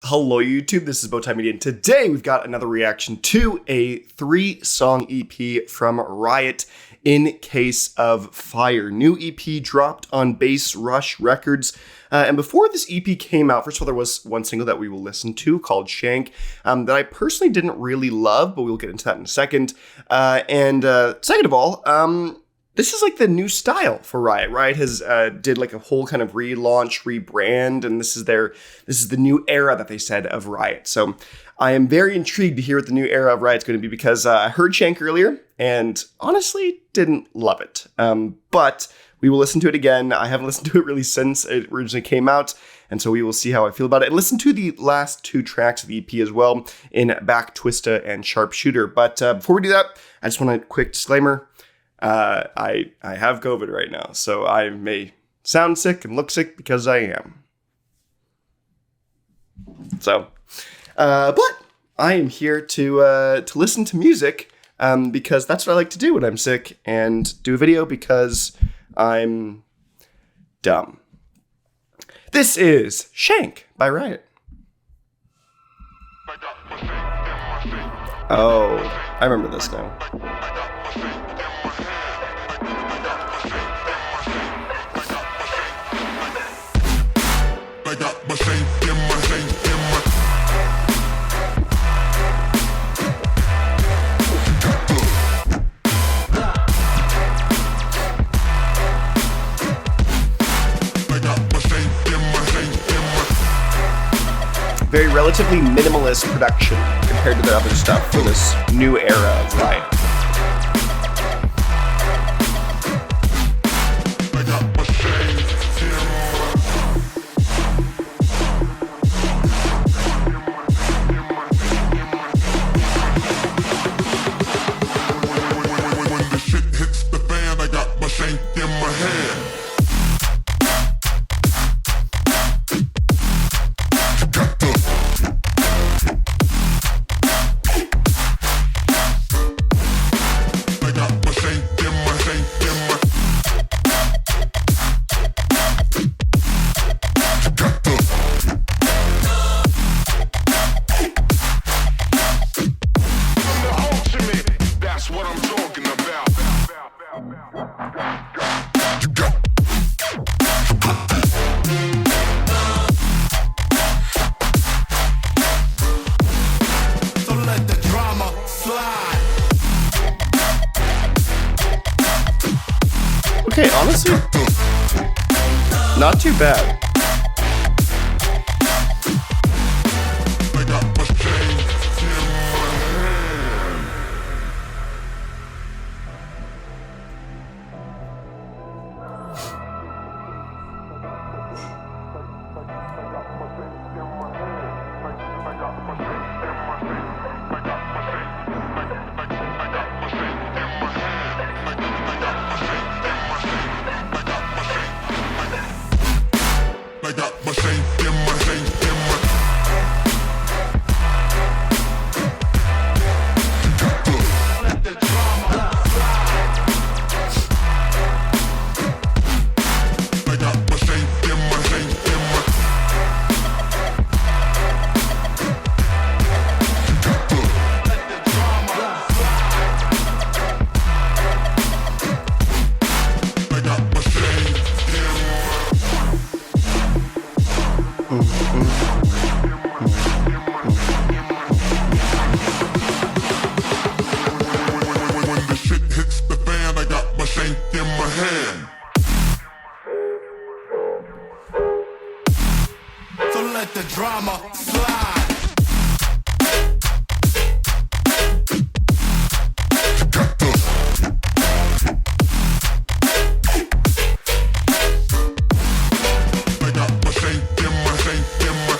Hello YouTube, this is Bowtied Media, and today we've got another reaction to a 3-song EP from RIOT, In Case of Fire. New EP dropped on Bassrush Records. And before this EP came out, first of all, there was one single that we will listen to called Shank that I personally didn't really love, but we'll get into that in a second. And second of all, this is like the new style for RIOT. RIOT has did like a whole kind of relaunch, rebrand, and this is the new era that they said of RIOT. So I am very intrigued to hear what the new era of RIOT is going to be because I heard Shank earlier and honestly didn't love it. But we will listen to it again. I haven't listened to it really since it originally came out, and so we will see how I feel about it. And listen to the last 2 tracks of the EP as well in Back, Twista, and Sharpshooter. But before we do that, I just want a quick disclaimer. I have COVID right now, so I may sound sick and look sick because I am. So, but I am here to listen to music, because that's what I like to do when I'm sick, and do a video because I'm dumb. This is Shank by RIOT. Oh, I remember this now. Very relatively minimalist production compared to their other stuff for this new era of RIOT. When the shit hits the fan, I got my shank in my hand. Okay, honestly, not too bad. I got my shank in my shank in my. Let the drama fly. I got my shank in my shank in my. Let the drama fly. I got my shank in my. When the shit hits the fan, I got my shank in my hand. So let the drama slide. I got my shank in my shank in my.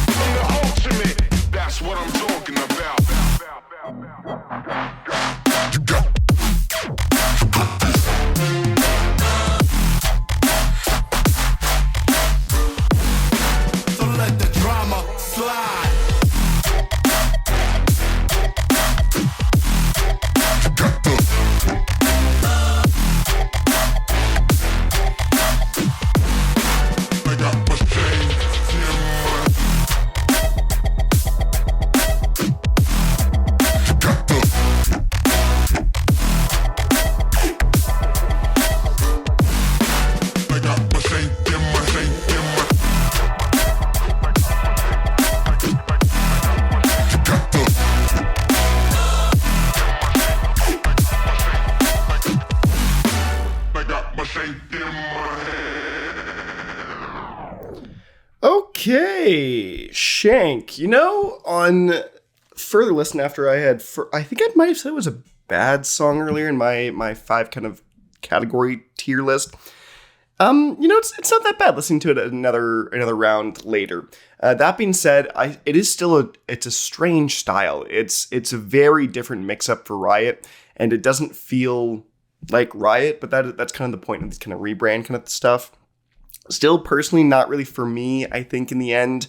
From the ultimate, that's what I'm talking about. You got Okay, Shank. You know, on further listen after I think I might have said it was a bad song earlier in my 5 kind of category tier list. It's not that bad listening to it another round later. That being said, it is still it's a strange style. It's a very different mix up for Riot, and it doesn't feel like Riot, but that's kind of the point of this kind of rebrand kind of stuff. Still, personally, not really for me. I think in the end,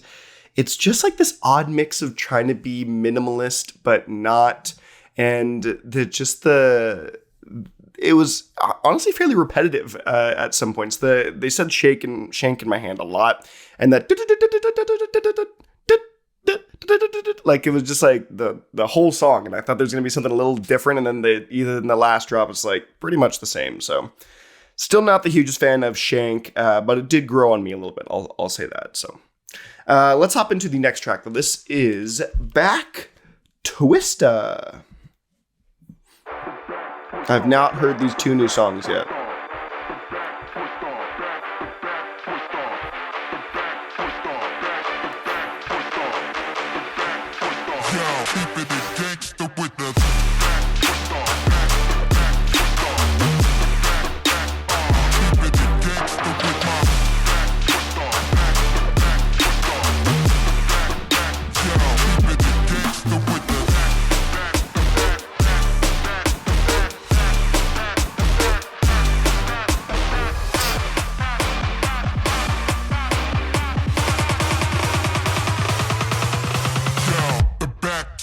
it's just like this odd mix of trying to be minimalist but not, and it was honestly fairly repetitive at some points. They said Shank in my hand a lot, and that like it was just like the whole song, and I thought there's gonna be something a little different, and then either in the last drop it's like pretty much the same. So still not the hugest fan of Shank, but it did grow on me a little bit. I'll say that. So let's hop into the next track. This is Back Twista. I've not heard these 2 new songs yet.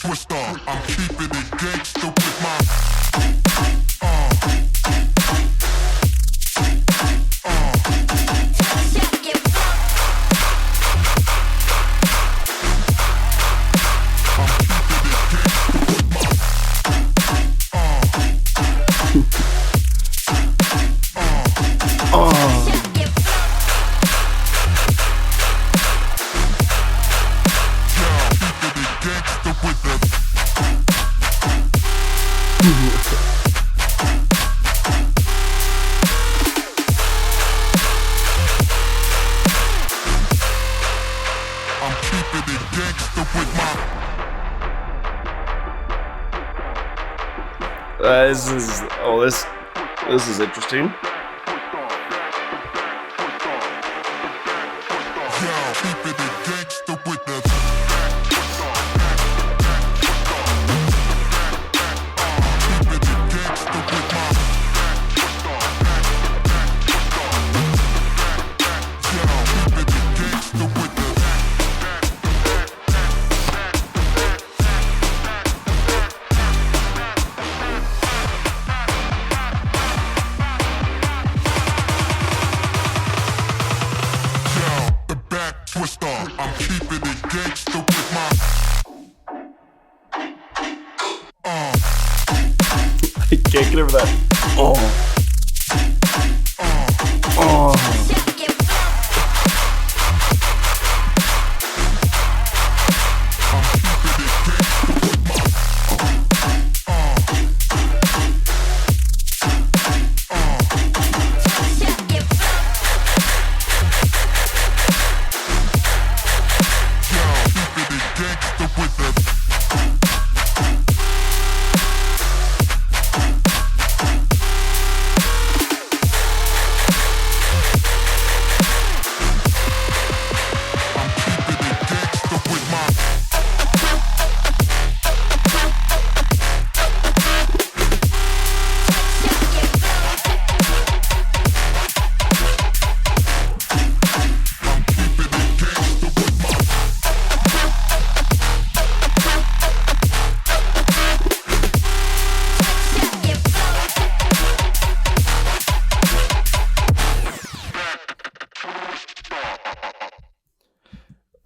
Twista, I'm keeping it gangsta with my this is interesting. I can't get over that. Oh.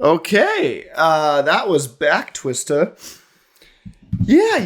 Okay, that was Back Twista. Yeah,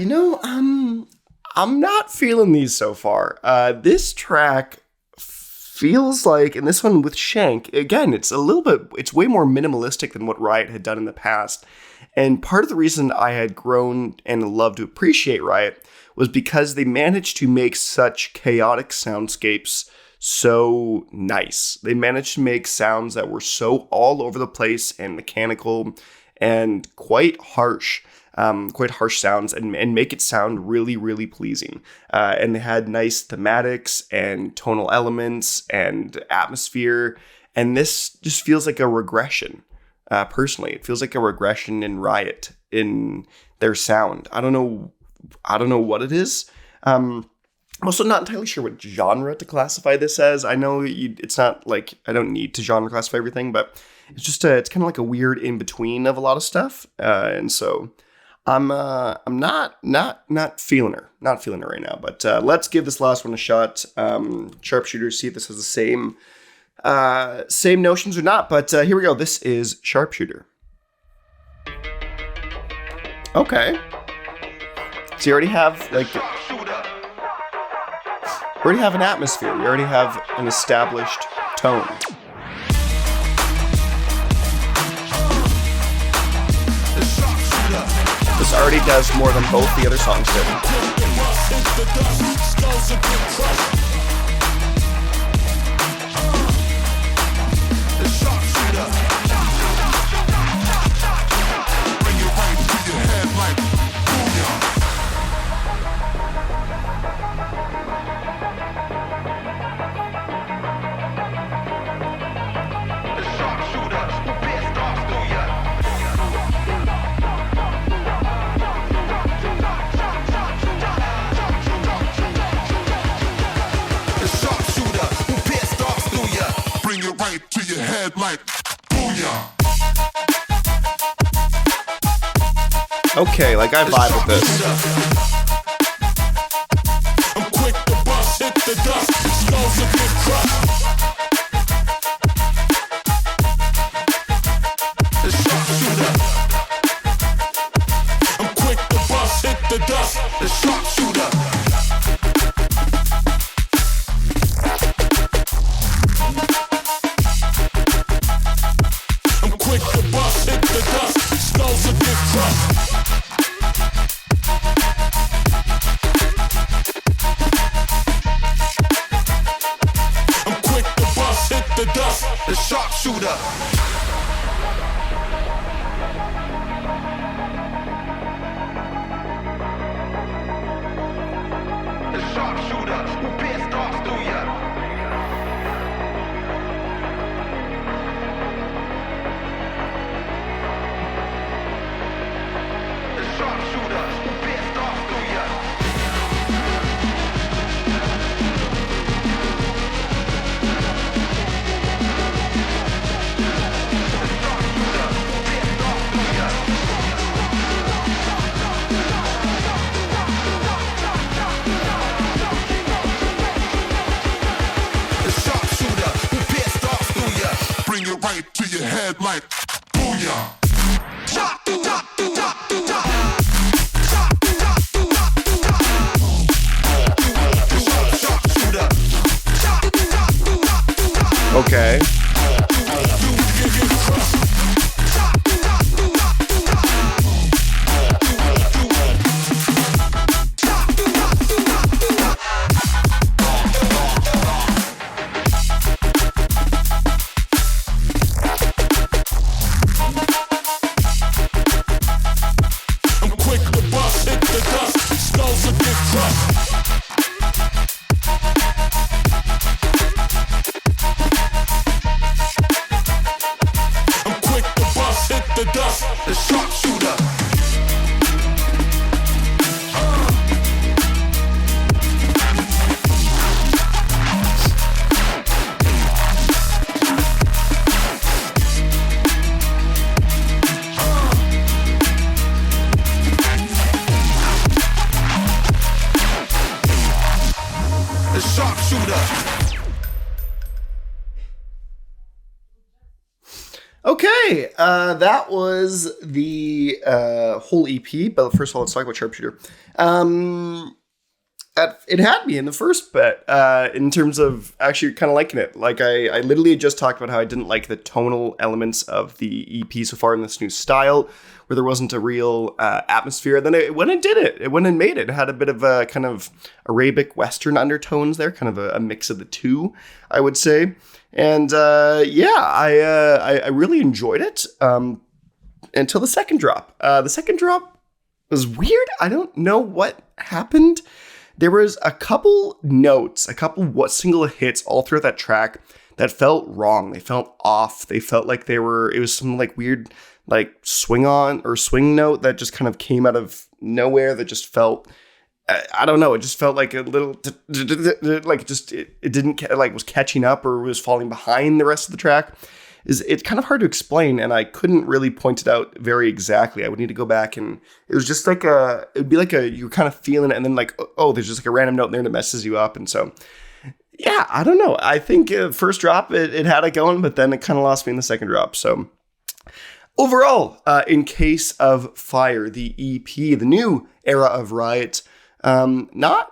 I'm not feeling these so far. This track feels like, and this one with Shank, again, it's way more minimalistic than what Riot had done in the past. And part of the reason I had grown and loved to appreciate Riot was because they managed to make such chaotic soundscapes so nice. They managed to make sounds that were so all over the place and mechanical and quite harsh sounds and make it sound really, really pleasing. And they had nice thematics and tonal elements and atmosphere. And this just feels like a regression. Personally, it feels like a regression in Riot in their sound. I don't know what it is. I'm also not entirely sure what genre to classify this as. I know it's not like I don't need to genre classify everything, but it's just it's kind of like a weird in between of a lot of stuff. And so I'm not feeling her, right now. But let's give this last one a shot. Sharpshooter, see if this has the same notions or not. But here we go. This is Sharpshooter. Okay. So you already have an atmosphere. You already have an established tone. This already does more than both the other songs did. To your head like booyah. Okay, like I vibe with this. I'm quick to bust, hit the dust, skulls a big crust. The sharpshooter. I'm quick to bust, hit the dust, the sharpshooter. The sharpshooter. The sharpshooter who pierced stars through ya. The sharpshooter who pierced stars through ya. Right to your head like booyah. Okay. The sharpshooter. The sharpshooter. Okay, that was the whole EP. But first of all, let's talk about Sharpshooter. Out it had me in the first bit, in terms of actually kind of liking it. Like I literally just talked about how I didn't like the tonal elements of the EP so far in this new style, where there wasn't a real atmosphere. Then it went and did it. It went and made it. It had a bit of a kind of Arabic Western undertones there, kind of a mix of the two, I would say. And I really enjoyed it until the second drop. The second drop was weird. I don't know what happened. There was a couple notes, single hits all throughout that track that felt wrong. They felt off. They felt like it was some like weird like swing note that just kind of came out of nowhere that just felt, I don't know. It just felt like a little, like it didn't like was catching up or was falling behind the rest of the track. It's kind of hard to explain, and I couldn't really point it out very exactly. I would need to go back, and it was just like you're kind of feeling it, and then like, oh, there's just like a random note in there that messes you up. And so, yeah, I don't know. I think first drop, it had it going, but then it kind of lost me in the second drop. So overall, in Case of Fire, the EP, the new era of Riot, not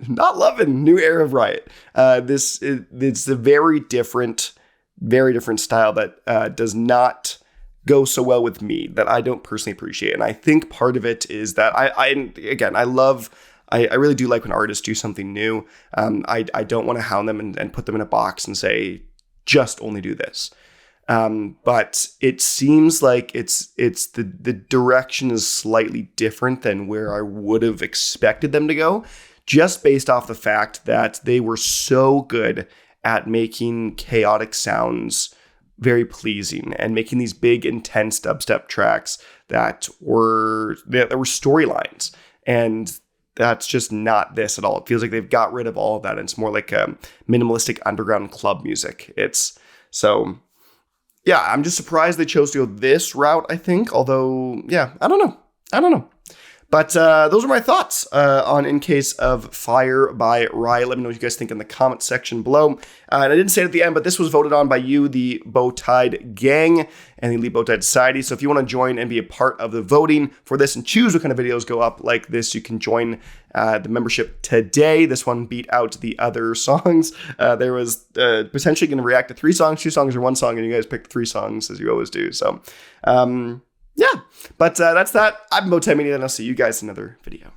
loving new era of Riot. It's a very different style that does not go so well with me, that I don't personally appreciate. And I think part of it is that I really do like when artists do something new. I don't want to hound them and put them in a box and say, just only do this. But it seems like it's the direction is slightly different than where I would have expected them to go, just based off the fact that they were so good at making chaotic sounds very pleasing and making these big, intense dubstep tracks that were storylines. And that's just not this at all. It feels like they've got rid of all of that. And it's more like a minimalistic underground club music. I'm just surprised they chose to go this route, I think. Although, yeah, I don't know. But those are my thoughts on In Case of Fire by Riot. Let me know what you guys think in the comment section below. And I didn't say it at the end, but this was voted on by you, the Bowtied gang and the Elite Bowtied Society. So if you want to join and be a part of the voting for this and choose what kind of videos go up like this, you can join the membership today. This one beat out the other songs. There was potentially going to react to 3 songs, 2 songs, or 1 song, and you guys picked 3 songs as you always do. So, yeah, but that's that. I'm Bowtied Media, and I'll see you guys in another video.